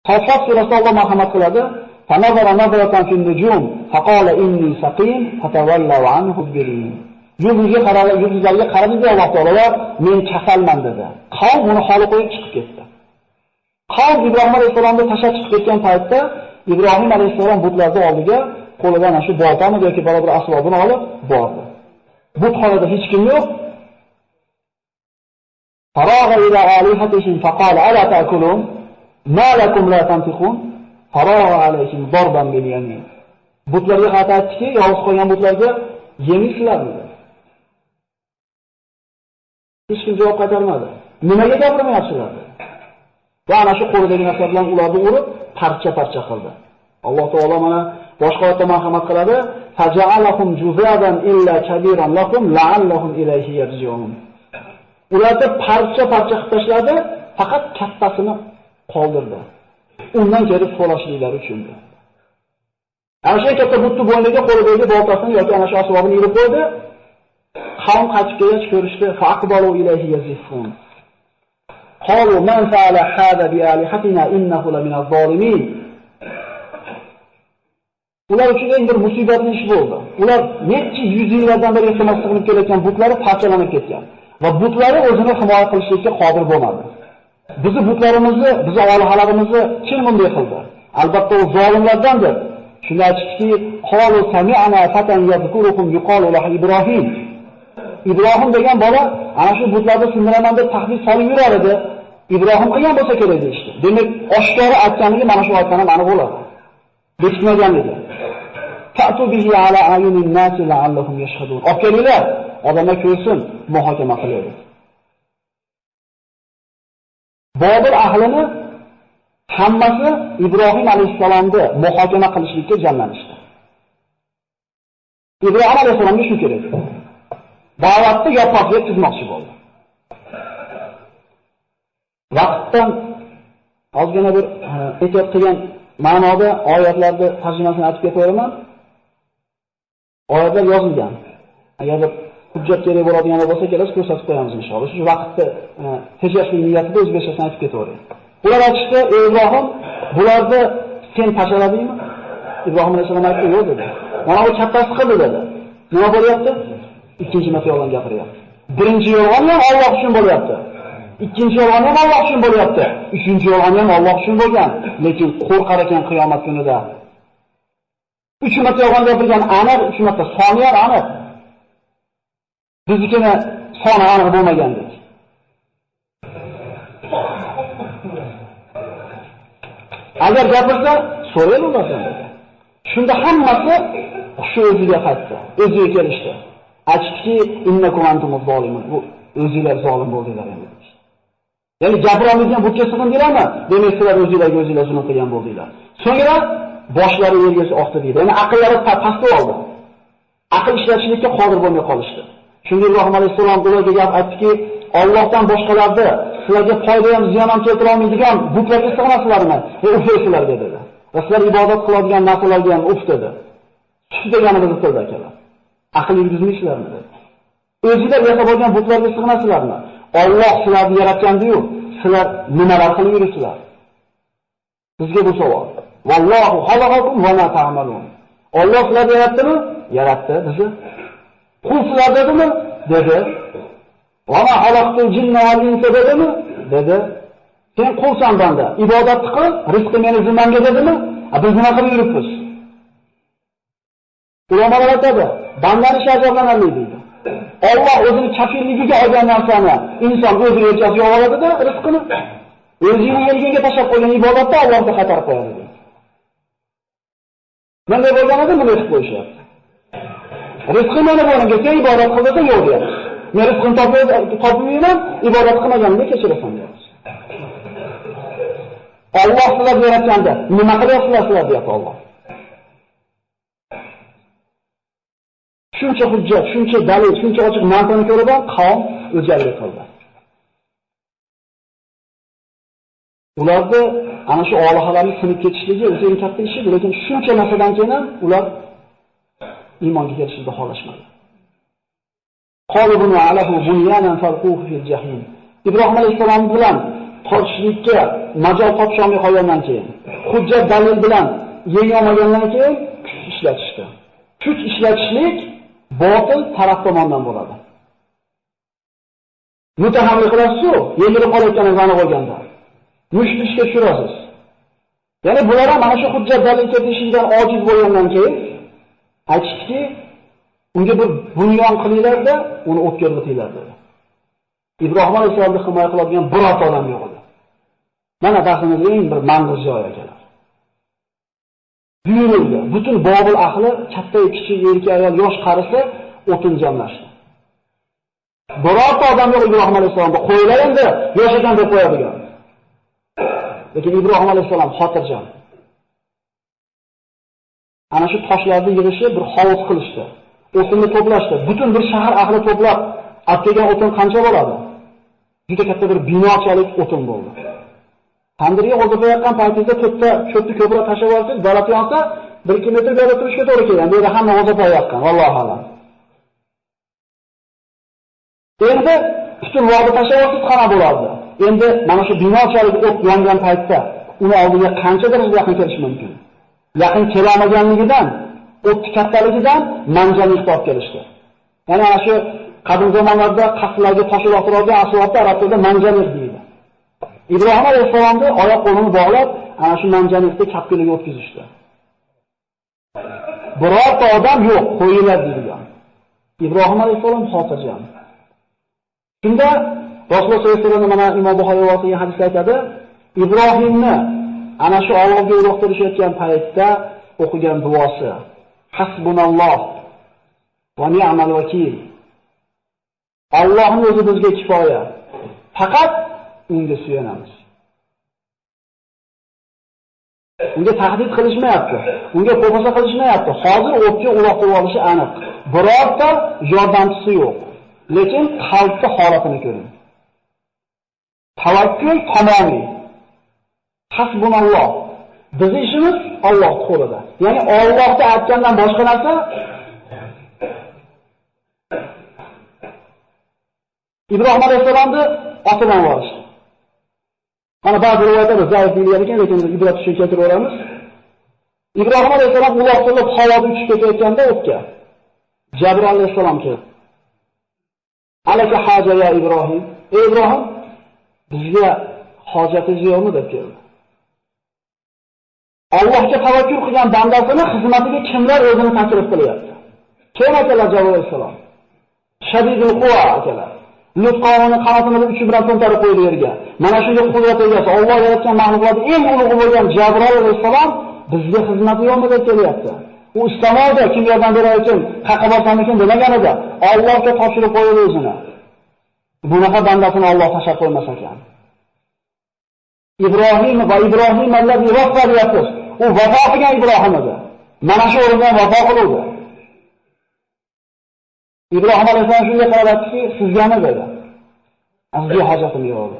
Saffat surasida Alloh marhamat qiladi. فنظر نظرة في النجوم فقال إني سقيم فتولوا عنه مدبرين. Yulduzlarga qaradi Alloh taolo, men kasalman dedi. Qavm uni holi qo'yib chiqib ketdi. Qavm Ibrohim alayhissalomni tashlab chiqib ketgan paytda Ibrohim alayhissalom butlarni oldiga qo'lida ana shu boltami yoki bir asbobini olib bordi. Butxonada hech kim yo'q. Faragha ila alihatihim faqala ala ta'kulun ma lakum la tantiqun faragha alayhim darban bil yamin. Butlarga aytdiki, yolg'iz qolgan butlarga yemisizlarmi? Hech kim javob qaytarmadi. Nimaga gapirmayapsizlar? Va ana shu qo'lidagi narsa bilan ularni urib, parcha-parcha qildi. Alloh taolo mana boshqa oyatda marhamat qiladi. Faja'alahum juzadan illa kabiran lakum la'allahum ilayhi yarji'un. Ularni parcha-parcha qilib tashladi, faqat kattasini qoldirdi. Undan kelib so'rashliklari uchun. Ana shu katta butni bo'yniga qo'lidagi boltasini yoki ana shu asbobini yurib qo'ydi. Qavm qaytib kelgach ko'rishdi, faqbalu ilayhi yazifun. قالوا من فعل هذا بآلهتنا إنه لمن الظالمين. Ular uchun eng bir musibatli ish bo'ldi. Ular necha yuz yillardan beri iltimos qilib kelayotgan butlari parchalanib ketgan va butlari o'zini himoya qilishga qodir bo'lmadi. Bizi butlarimizni, bizi olihalarimizni kim bunday qildi? Albatta u zolimlardandir. Shunday aytdiki, qalu sami'na fatan yadhkurukum yuqalu lahu Ibrohim. Ibrohim degan bola ana shu butlarni sindiraman deb tahdid solib yurar edi. Ibrohim qilgan bo'lsa kerak deydi. Demak, oshkora aytganligi mana shu oyatdan ham aniq bo'ladi. Bekitmaganligi. Ta'tu bihi ala ayunin nas la'allahum yashhadun. Okelinglar, odamlar ko'rsin, muhokama qilaylik. Bobil ahlini hammasi Ibrohim alayhissalomni muhokama qilishlikka jamlanishdi. Ibrohim alayhissalomga shu kerak. Da'vatni yopiqga tuzmoqchi bo'ldi. Vaqtdan ozgina bir ehtiyot qilgan ma'noda oyatlarni tarjimasini aytib ketaman. Oyatlar yozilgan. Agar hujjat kerak bo'ladiganlar bo'lsa kelasiz, ko'rsatib qo'yamiz inshaalloh. Shu vaqtda tejashli niyatida o'zbekchasini aytib ketavering. Ular aytishdi, "Ey Ibrohim, bularni sen tashaladingmi?" Ibrohim alayhisalom aytdi, "Yo'q" dedi. "Mana bu kattasi qildi" dedi. Nima bo'lyapti? Ikkinchi marta yolg'on gapiryapti. Birinchi yolg'on ham Alloh uchun bo'lyapti. Ikkinchi yolg'on ham Alloh uchun bo'lyapti. Uchinchi yolg'on ham Alloh uchun bo'lgan, lekin qo'rqar ekan qiyomat kunida. 3 marta yolg'on gapirgan aniq, 3 marta soni ham aniq. Biznikini soni aniq bo'lmagandek. Agar gapirsa, so'raylik ulardan. Shunda hammasi shu o'ziga qaytdi, o'ziga kelishdi. Aytdiki, "Innakum antumuz zolimun." Bu o'zingizlar zolim bo'ldinglar endi. Ya'ni gapirolmaydigan butga sig'indinglarmi? Demak, sizlar o'zingizlarga zulm qilgan bo'ldinglar. So'ngra boshlari yerga oqdi deydi. Ya'ni aqllari pastga oldi. Aql ishlatishlikka qodir bo'lmay qolishdi. Shunday Ibrohim alayhisalom ularga gap aytdiki, "Allohdan boshqalarni sizlarga foyda ham ziyon ham keltira olmaydigan butlarga sig'inasizlarmi? Uflaysizlarga" dedi. Va sizlar ibodat qiladigan narsalarga ham uf dedi. Shu deganimizni tilda akalar. Aql yurgizmaysizlarmi dedi. O'zingizlar yasab olgan butlarga sig'inasizlarmi? Alloh sizlarni yaratgandi-yu, sizlar nimalar qilib yuribsizlar? Bizga bu savol. Vallohu xalaqakum va ma ta'malun. Alloh sizlarni yaratdimi? Yaratdi bizni. Qul sizlar dedimi? Dedi. Va ma xalaqtul jinna val insa dedimi? Dedi. Sen qulsan banda, ibodat qil, rizqi meni zimmamga dedimi? Biz nima qilib yuribmiz? Ulamolar aytadi, bandani shajablanadi deydi. Alloh o'zini kafilligiga olgan narsani inson o'z yelkasiga oladi-da, rizqini o'zining yerga tashlab qo'ygan ibodatni Allohga qaytarib qo'yadi. Bunday bo'lganida nima qilib qo'yishyapti? Rizqi mana bo'lgan, sen ibodat qilsa yo'q deyapti. Men rizqini topmayman, ibodat qilmaganimda kechirasan deyapti. Alloh sizlarni yaratganda nima qilyapsizlar deyapti Alloh. Shuncha hujjat, shuncha dalil, shuncha ochiq mantiqni ko'rib qavm o'jarlik qildi. Ularda ana shu olihalarning sinib ketishligi o'zi eng katta ish edi, lekin shuncha narsadan keyin ular iymonga kelishni xohlashmadi. Qalbunu alahu bunyanan falquhu fil jahim. Ibrohim alayhisalom bilan tortishlikka majol topsholmay qolgandan keyin, hujjat dalil bilan yengolmagandan keyin kuch ishlatishdi. Kuch ishlatishlik botil taraf tomonidan bo'ladi. Mutahamlik qilasiz-ku, yengilib qolayotganingizni aniq bo'lganda. Mushtlishga tushirasiz. Ya'ni bular ham mana shu hujjat dalil keltirishdan ojiz bo'lgandan keyin aytishdiki, unga bir bunyon qilinglar-da, uni o'tkazib o'tinglar dedi. Ibrohim alayhisolamni himoya qiladigan birorta odam yo'q edi. Mana bahsimizning eng bir manzur joyi ekanlar. Buyurildi. Butun Bobil ahli, katta, kichik, erkak, ayol, yosh, qarisi o'tin jamlashdi. Birorta odam yo'q Ibrohim alayhisolamga qo'ylar endi, yosh ekan deb qo'yadigan. Lekin Ibrohim alayhisolam xotirjam. Ana shu toshlarni yig'ishib bir hovuz qilishdi. O'tinni to'plashdi. Butun bir shahar ahli to'plab, olgan o'tin qancha bo'ladi? Juda katta bir binochalik o'tin bo'ldi. Tandirga qo'zg'ayotgan paytingizda cho'pni ko'proq tashlab olsangiz, dalati yonsa 1-2 metr berib turishga to'g'ri keladi. Bu yerda hamma qo'zg'ayotgan, vallohu alam. Endi butun vodi tashlab olsangiz qana bo'lardi. Endi mana shu binochalik o't yongan paytda uni oldiga qancha darajada yaqin kelish mumkin? Yaqin kelamaganligidan, o'tni kattaligidan manjani hisob kelishdi. Ya'ni ana shu qadim zamonlarda qasrlarga tosh uloqtiradigan asbobda arab tilida manjaniq deydi. Ibrohim alayhisolamni oyoq qo'lini bog'lab, ana shu manjaniqni kapkiliga o'tkazishdi. Birorta odam yo'q, qo'yinglar deydigan. Ibrohim alayhisolam xotirjam. Shunda Rasululloh sollallohu alayhi vasallam mana Imom Buxoriy rivoyat qilgan hadisda aytadi, Ibrohimni ana shu Allohga uloqtirishayotgan paytda o'qigan duosi: Hasbunalloh va ni'mal vakil. Allohning o'zi bizga kifoya. Faqat unga suyanamiz. Unga tahdid qilishmayapti, unga qo'pasa qilishmayapti. Hozir o'tga uloqtirib olishi aniq. Birorta yordamchisi yo'q. Lekin qalbni holatini ko'ring. Tavakkul tamomiy. Hasbunalloh. Bizning ishimiz Alloh qo'lida. Ya'ni Allohga aytgandan boshqa narsa Ibrohim alayhisalomni otidan borishdi. Mana ba'zi rivoyatlarda zaif deyilgan ekan, lekin ibrat uchun keltiraveramiz. Ibrohim alayhisalom uloqtirib havoda uchib ketayotganda o'tga Jabir alayhisalom keldi. Alaka haja ya Ibrohim. Ey Ibrohim, bizga hojatingiz yo'qmi deb keldi. Allohga tavakkul qilgan bandasini xizmatiga kimlar o'zini taklif qilyapti? Kim akalar Jabir alayhisalom? Shadidul quva akalar. Lut qavmini qanotini uchi bilan to'ntarib qo'ydi yerga. Mana shunga qudrat egasi Alloh yaratgan mahluqotning eng ulug'i bo'lgan Jabir alayhisalom bizga xizmati yo'qmi deb kelyapti. U istamoqda kim yordam berar ekan, qayerga borsamikin demaganida Allohga topshirib qo'ydi o'zini. Bunaqa bandasini Alloh tashlab qo'ymas ekan. Ibrohim va Ibrohim allazi vaffa deyapsiz. U vafo qilgan Ibrohim edi. Mana shu o'rindan vafo qildi. Ibrohim alayhisalom shunga qarabki, sizga nima dedi? Sizga hojatim yo'q.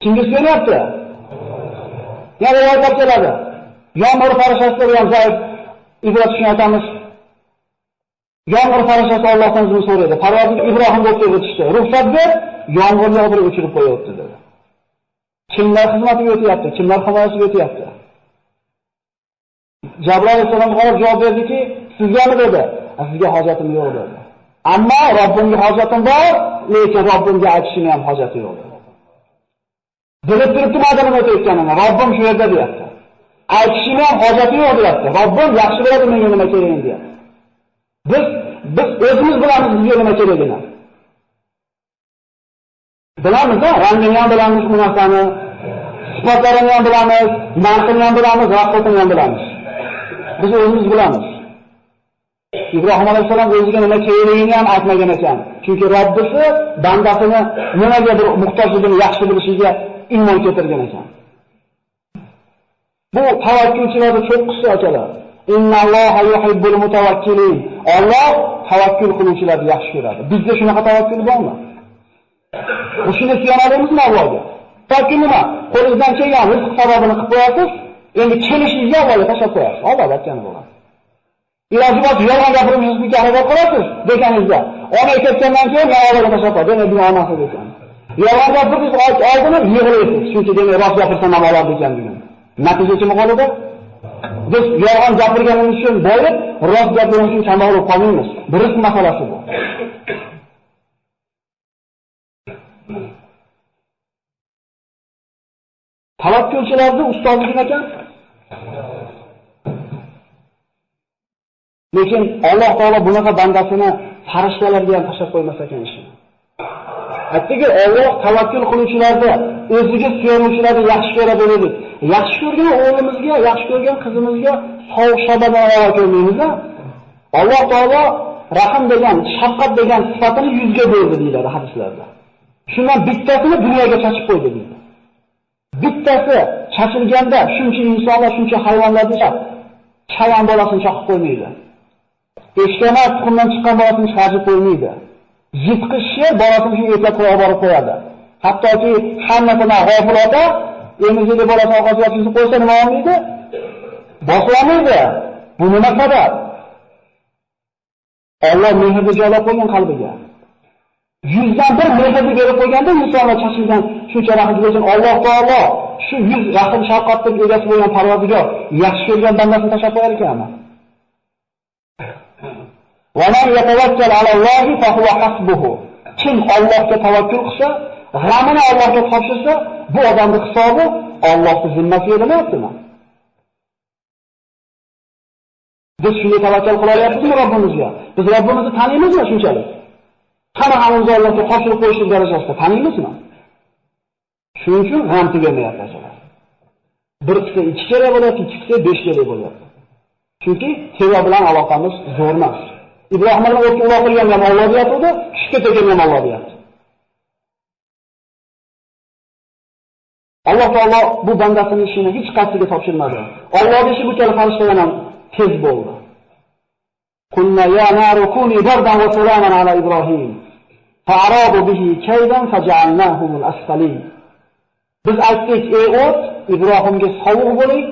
Kimga so'rayapti? Yana rivoyat keladi. Yomg'ir farishtalari ham zaif ibrat uchun aytamiz. Yomg'ir farishtalari Allohdan izn so'raydi. Parvozga Ibrohim bo'lib o'tishdi. Ruxsat ber, yomg'irni yog'dirib o'chirib qo'yapti dedi. Kimlar xizmatiga o'tyapti? Kimlar himoyasiga o'tyapti? Jabir alayhisalom javob berdiki, sizga nima dedi? Sizga hojatim yo'q dedi. Ammo Robbimga hojatim bor, lekin Robbimga aytishim ham hojati yo'q dedi. Bilib turibdi madamni o'tayotganini, Robbim shu yerda deyapti. Aytishim ham hojati yo'q deyapti. Robbim yaxshi biladi menga nima kerakligini deyapti. Biz o'zimiz bilamiz bizga nima kerakligini. Bilamiz, rangini ham bilamiz, bu narsani, sifatlarini ham bilamiz, narxini ham bilamiz, raqobatini ham bilamiz. Biz o'zimiz bilamiz. Ibrohim alayhisalom o'ziga nima kerakligini ham aytmagan ekan. Chunki Robbisi bandasini nimagadir muhtojligini yaxshi bilishiga iymon keltirgan ekan. Bu tavakkulchilarning cho'qqisi akalar. Innalloha yuhibbul mutawakkilin. Alloh tavakkul qiluvchilarni yaxshi ko'radi. Bizda shunaqa tavakkul bormi? Shuni suyanamizmi Allohga? Tavakkul nima? Qo'lingizdan kelgan rizq sababini qilib qo'yasiz, endi kelishingizga Allohga tashlab qo'yasiz. Alloh aytgani bo'ladi. Iloji bor yolg'on gapirishingizga harakat qilasiz deganingizda, ona ketgandan keyin Allohga tashlab qo'yadi, demak bu onasi ekan. Yolg'on gapirib oldini yig'laysiz, chunki demak rost gapirsam ham oladi ekan degan. Natija nima bo'ladi? Biz yolg'on gapirganimiz uchun bo'lib, rost gapirganimiz uchun kambag'al qolmaymiz. Bu rizq masalasi bu. Tavakkulchilarning ustozligi ekan. Lekin Alloh taolo bunaqa bandasini farishtalarga ham tashlab qo'ymas ekan ishini. Aytdiki, Alloh tavakkul qiluvchilarni, o'ziga suyanuvchilarni yaxshi ko'radi dedi. Yaxshi ko'rgan o'g'limizga, yaxshi ko'rgan qizimizga sovuq shabadan avo ko'rmaymiz-a? Alloh taolo rahim degan, shafqat degan sifatini yuzga berdi deyiladi hadislarda. Shundan bittasini dunyoga chachib qo'ydi deydi. Bittasi chachilganda shuncha insonlar, shuncha hayvonlarga chayon bolasini chaqib qo'ymaydi. Eshkana tuxumdan chiqqan bolasini chiqarib qo'ymaydi. Yitqish sher bolasini shu etlab qo'yib borib qo'yadi. Hattoki hammasini g'ofil ota emizli bolasini orqasiga yotqizib qo'ysa nima bo'lmaydi? Boslamaydi. Bu nima sabab? Alloh mehrni joylab qo'ygan qalbiga. 100dan bir mehrni berib qo'yganda insonlar chachilgan shuncha rahmat uchun Alloh taolo shu 100 rahim shafqatning egasi bo'lgan Parvardigor yaxshi ko'rgan bandasini tashlab qo'yar ekanmi? Va man yatawakkal alallohi fa huwa hasbuhu. Kim Allohga tavakkul qilsa, g'amini Allohga topshirsa, bu odamning hisobi Allohning zimmasiga emasmi? Biz shunga tavakkal qila olyapmizmi Robbimizga? Biz Robbimizni tanimizmi shunchalik? Qani hamimizni Allohga topshirib qo'yishlik darajasida tanimizmi? Shuning uchun g'am tugamayapti akalar. Bir qilsa 2 kerak bo'lyapti, 2 qilsa 5 kerak bo'lyapti. Chunki teva bilan aloqamiz zo'r emas. Ibrohim alayhisalom o'tga uloqilgan ham Alloh deyapti, tushib ketgan ham Alloh deyapti. Alloh taolo bu bandasining ishini hech qaysiga topshirmadi. Allohning ishi bu kabi farishtalar ham tez bo'ldi. Kunna ya naru kuni bardan va salaman ala Ibrohim. Fa'aradu bihi kaydan faj'alnahum al-asfalin. Biz aytdik, ey o't, Ibrohimga sovuq bo'ling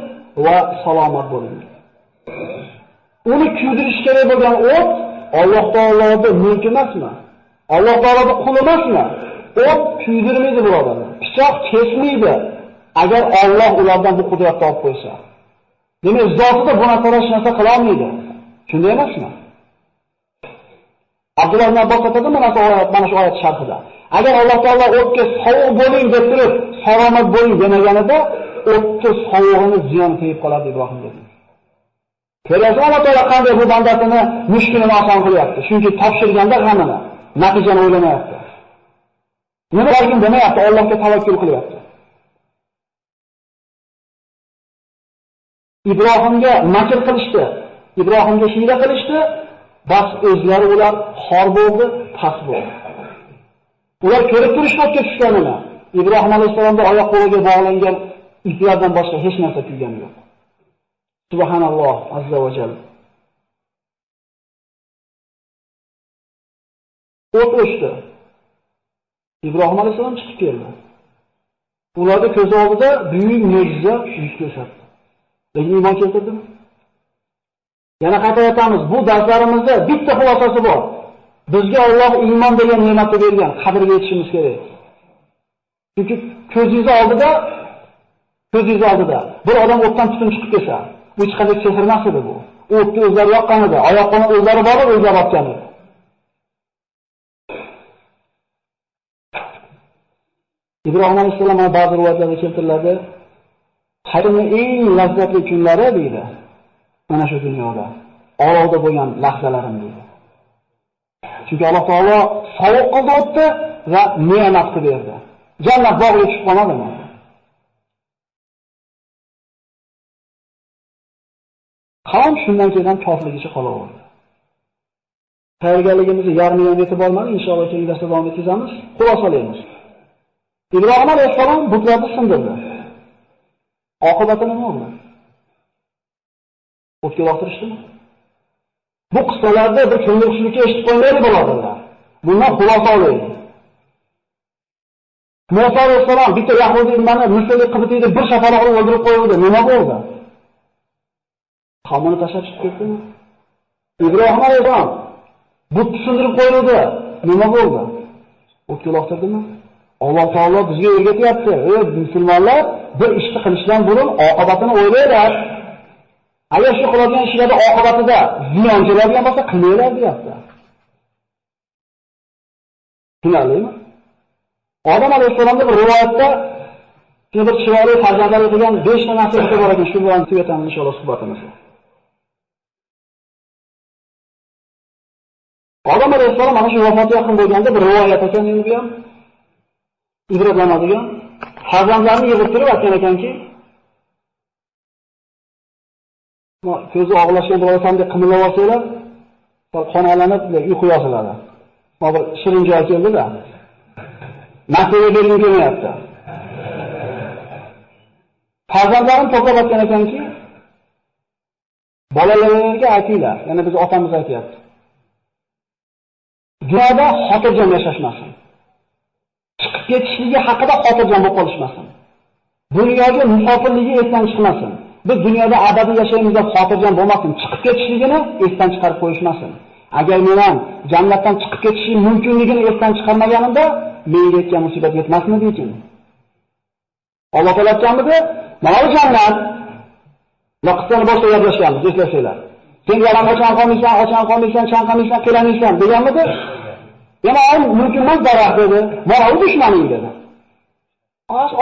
va salomat bo'ling. Uni kuydirish kerak bo'lgan o't Alloh taoloning mulki emasmi? Alloh taoloning quli emasmi? O't kuydirmaydi birodarlar. Pichoq kesmaydi. Agar Alloh ulardan bu qudratni olib qo'ysa. Demak, zotida bu narsa qila olmaydi. Shunday emasmi? Abdulloh ibn Abbos aytadi mana shu oyat sharhida. Agar Alloh taolo o'tga sovuq bo'ling deb turib, salomat bo'ling demaganida, o'tga sovug'ini ziyon tegib qoladi Ibrohim dedi. Ko'rasiz, Alloh taolo qanday bu bandasini mushkulini oson qilyapti. Chunki topshirganda g'amini, natijani o'ylamayapti. Nima qilgan demayapti, Allohga tavakkul qilyapti. Ibrohimga makr qilishdi, Ibrohimga hiyla qilishdi, bas o'zlari ular xor bo'ldi, past bo'ldi. Ular ko'rib turishdi o'tga tushganini. Ibrohim alayhisolamning oyoq qo'liga bog'langan iplardan boshqa hech narsa kuygani yo'q. Subhanalloh azza va jalla. O't o'chdi. Ibrohim alayhisolam chiqib keldi. Ularning ko'z oldida buyuk mo'jiza yuz ko'rsatdi. Lekin iymon keltirdimi? Yana qaytaryapmiz, bu darslarimizda bitta xulosasi bor. Bizga Alloh iymon degan ne'matni bergan, qadriga yetishimiz kerak. Chunki ko'zingiz oldida bir odam o'tdan tutun chiqib kelsa, bu hech qanday sehr emas edi bu. O'tni o'zlari yoqqan edi, oyoqqa o'zlari borib o'zlari otgan edi. Ibrohim alayhisolam ba'zi rivoyatlarda keltiriladi, hayotning eng lazzatli kunlari deydi. Mana shu dunyoda olovda bo'lgan lahzalarim deydi. Chunki Alloh taolo sovuq qildi o'tdi va ne'mat qilib berdi. Jannat bog'iga tushib qolmadimi? Qavm shundan keyin kofirligicha qolaverdi. Tayyorgarligimizni yarmidan yetib olmadi, inshaalloh keyingi darsda davom etamiz. Xulosalaymiz. Ibrohim alayhisalom butlarni sindirdi. Oqibati nima bo'ldi? O'tga uloqtirishdimi? Bu qissalarda bir ko'ngilxushlikka eshitib qo'ymaydi birodarlar. Bundan xulosa olaylik. Musa alayhisalom bitta yahudiy ilmani misrlik qibtiyni bir shafaroq qilib o'ldirib qo'ydi. Nima bo'ldi? Qavmini tashlab chiqib ketdimi? Ibrohim alayhisalom butni sindirib qo'ydi. Nima bo'ldi? O'tga uloqtirdimi? Alloh taolo bizga o'rgatyapti. Ey musulmonlar, bir ishni qilishdan burun oqibatini o'ylaylar. Agar shu qiladigan ishlarda oqibatida ziyon keladigan bo'lsa, qilmaylar deyapti. Tushunarlimi? Odam alayhisolamning bir rivoyatda bir chiroyli farzandlar qilgan 5 ta nasihati bor ekan, shu bilan tugatamiz inshaalloh suhbatimizni. Odam alayhisolam mana shu vafot yaqin bo'lganda bir rivoyat ekan, endi bu ham ibratlanadigan. Farzandlarini yig'ib turib aytgan ekanki, ko'zi og'lashgan bo'lasam deb qimillab olsalar, qonalanib uyqu yosiladi. Mana bir shirin joy keldi-da. Nasiya bergim kelmayapti. Farzandlarim to'plab aytgan ekanki, bolalaringizga aytinglar, yana biz otamiz aytyapti. Dunyoda xotirjam yashashmasin. Chiqib ketishligi haqida xotirjam bo'lib qolishmasin. Dunyoga musofirligi esdan chiqmasin. Biz dunyoda abadiy yashaymiz deb xotirjam bo'lmasin. Chiqib ketishligini esdan chiqarib qo'yishmasin. Agar men ham jannatdan chiqib ketishim mumkinligini esdan chiqarmaganimda, menga yetgan musibat yetmasmidi ekan. Alloh taolo aytganmidi? Mana bu jannat. Vaqtdan boshqa gaplashganmiz, eslasanglar. Sen yaram ochgan qolmaysan, chanqamaysan, qelamaysan deganmidi? Yana mumkin emas daraxt dedi. Mana u dushmaning dedi.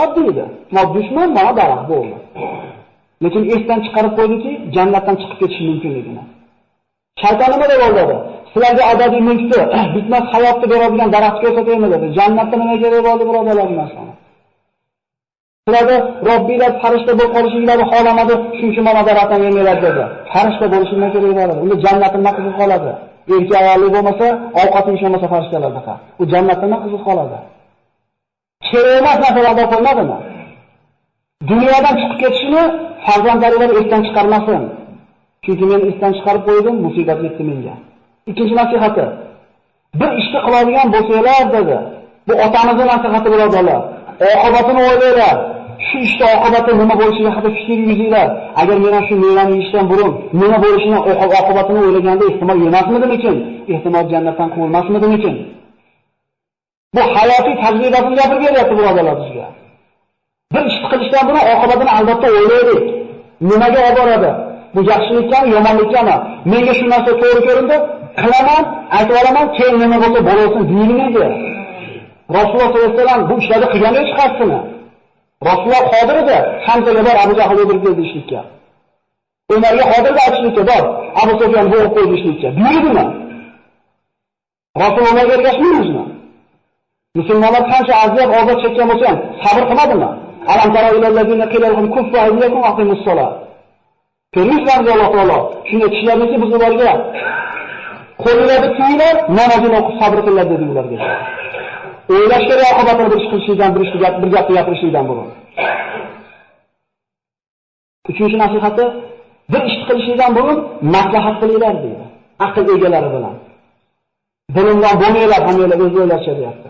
Oddiy edi. Mana dushman, mana daraxt bo'ldi. Lekin esdan chiqarib qo'ydiki, jannatdan chiqib ketish mumkinligini. Shayton nima deb o'yladi? Sizlarga abadiy mulkni, bitmas hayotni beradigan daraxt ko'rsataymi dedi. Jannatda nima kerak bo'ldi birodarlar bilan? Sizlarga Robbinglar farishta bo'lib qolishingizni xohlamadi, chunki mana daraxtdan yemanglar dedi. Farishta bo'lishinglar kerak bo'ladi. Unda jannatda nima qiziq qoladi? Erkak ayolli bo'lmasa, ovqat yeyolmasa farishtalarda. U jannatda nima qiziq qoladi? Kerak emas narsalarga qo'ymadimi? Dunyodan chiqib ketishini farzandlaringiz esdan chiqarmasin. Chunki men esdan chiqarib qo'ydim, musibat yetdi menga. Ikkinchi nasihati. Bir ishni qiladigan bo'lsanglar dedi. Bu otamizning nasihati birodarlar. Oqibatini o'ylaylar. Shu ishning oqibati nima bo'lishiga haqida fikr yuringlar. Agar men shu mevani yeyishdan burun nima bo'lishini oqibatini o'ylaganda ehtimol yemasmidim ekan, ehtimol jannatdan quvilmasmidim ekan. Bu hayotiy tajribasini gapirib beryapti birodarlar bizga. Bir ish qilishdan buni oqibatini albatta o'ylaylik. Nimaga olib boradi? Bu yaxshilikmi, yomonlikmi? Menga shu narsa to'g'ri ko'rindi, qilaman, aytib olaman, keyin nima bo'lsa bo'lasin deyilmaydi. Rasululloh sollallohu alayhi vasallam bu ishlarni qilgani hech qaysini. Rasululloh qodir edi, Hamzaga bor Abu Jahl o'ldirib keldi ishlikka. Umarga qodir edi aytishlikka bor, Abu Sufyon bo'g'ib qo'ydi ishlikka. Buyurdimi? Rasulullohga ergashmaymizmi? Musulmonlar qancha aziyat ozod chekkan bo'lsa ham sabr qilmadimi? Alam tara ilallazina qila lahum kuffu aydiyakum wa aqimussolat. Ko'rmizlarmi Alloh taolo? Shunday kishilarniki biz ularga qo'llarni tiyinglar, namozini o'qib sabr qilinglar dedi ularga. O'ylash kerak oqibatini bir ish qilishdan, bir gapni gapirishdan burun. Uchinchi nasihati, bir ish qilishdan burun maslahat qilinglar deydi. Aql egalari bilan. Bilimdan bo'lmanglar, hammalar o'z o'ylashga deyapti.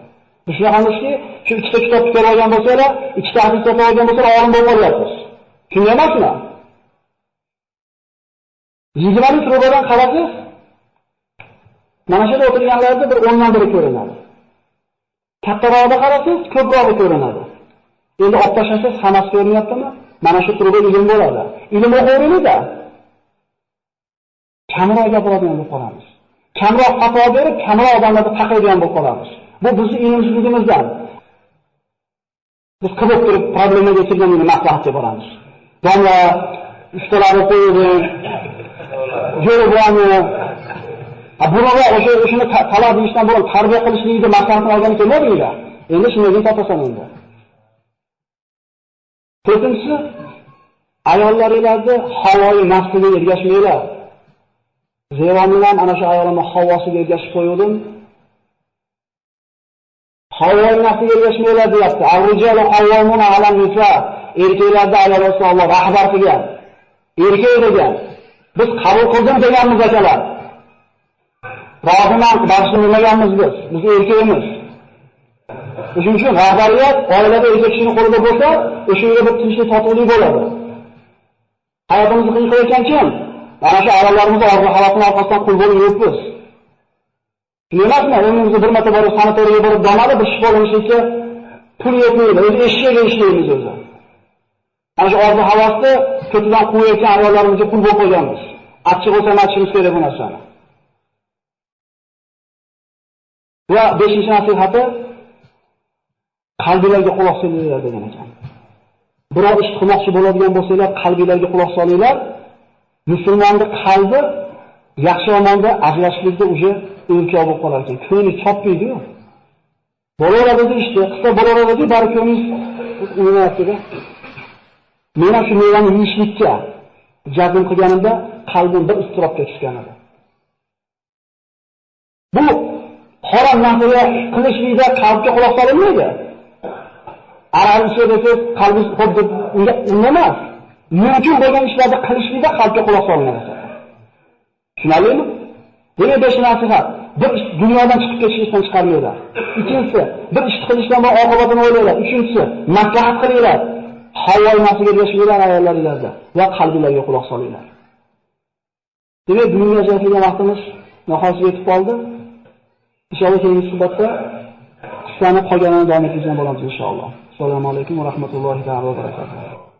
Shuna hamki, shu ikkita kitobni ko'rib olgan bo'lsalar, ikkita hadis topib olgan bo'lsalar, olim bo'lib qolyapsiz. Shunday emasmi? 20 ming rubodan qarasangiz, mana shu yerda o'tirganlarda bir 10 dan biri ko'rinadi. Kattaroqda qarasangiz, ko'proq ko'rinadi. Endi olib tashlasangiz, hammasi ko'rinyaptimi? Mana shu turda ilm bo'ladi. Ilm o'qiringlar. Kamroq gapiradigan bo'lib qolamiz. Kamroq fatvo berib, kamroq odamlarni taqaydigan bo'lib qolamiz. Bu bizning ilmsizligimizdan. Biz qilib turib problemaga yechilganini maslahatga boramiz. Domla ustalarni qo'yib, yo'llarni bunaqa o'shani talab qilishdan burun tarbiya qilishlikni maslahatini olgani kelmadinglar. Endi shunday topasan endi. To'rtinchisi, ayollaringizga havoyi nafsiga ergashmanglar. Zero men ana shu ayolimni havosiga ergashib qo'ydim. Havoyi nafsiga ergashmanglar deyapti. Ar-rijalu qawwamuna 'ala an-nisa. Erkaklarga ayollar Alloh rahbar qilgan. Erkak degan. Biz qabul qildim deganmiz akalar. Roziman qarshilamaganmiz biz. Biz erkakmiz. Shuning uchun rahbariyat oilada erkak kishining qo'lida bo'lsa, o'sha yerda bir tinchlik totuvlik bo'ladi. Hayotimizni qiyin qilayotgan kim? Mana shu ayollarimizni orzu-havasini orqasidan qul bo'lib yuribmiz. Shunday emasmi? O'zimizni bir marta borib sanatoriyaga borib domala bir shifolanishlikka pul yetmaydi. O'zi eshakga ishlaymiz o'zi. Ana shu orzu-havasni ko'tidan qo'yayotgan ayollarimizga qul bo'lib qo'yganmiz. Achchiq bo'lsa ham achishimiz kerak bu narsani. Va 5-nasihati qalbingizga quloq solinglar degan ekan. Biror ish qilmoqchi bo'ladigan bo'lsanglar, qalbingizga quloq solinglar. Musulmonning qalbi yaxshi yomonda ajrashishlikda uje o'lchov bo'lib qolar ekan. Ko'ngli chopmaydi-ku. Bolalarga ishda, qisqa bolalarga bari ko'nglingiz uyg'onadi. Men shu mevani yeyishlikka jazm qilganimda qalbim bir istirobga tushgan edi. Bu harom narsaga qilishlikda qalbga quloq solinmaydi. Aralashib desiz, qalbingiz xuddi unga emas. Mumkin bo'lgan ishlarni qilishlikda qalbga quloq solinadi. Tushunarlimi? Demak, 5-nasihat. Bir ish dunyodan chiqib ketishdan chiqarmaylar. Ikkinchisi, bir ish qilishdan va oqibatini o'ylaylar. Uchinchisi, maslahat qilinglar. Havoyi nafsiga ergashmanglar ayollaringizga va qalbingizga quloq solinglar. Demak, bugunga ajratilgan vaqtimiz nihoyasiga yetib qoldi. Inshaalloh keyingi suhbatda qissani qolganini davom ettirgan bo'lamiz inshaalloh. Assalomu alaykum va rahmatullohi va barakatuh.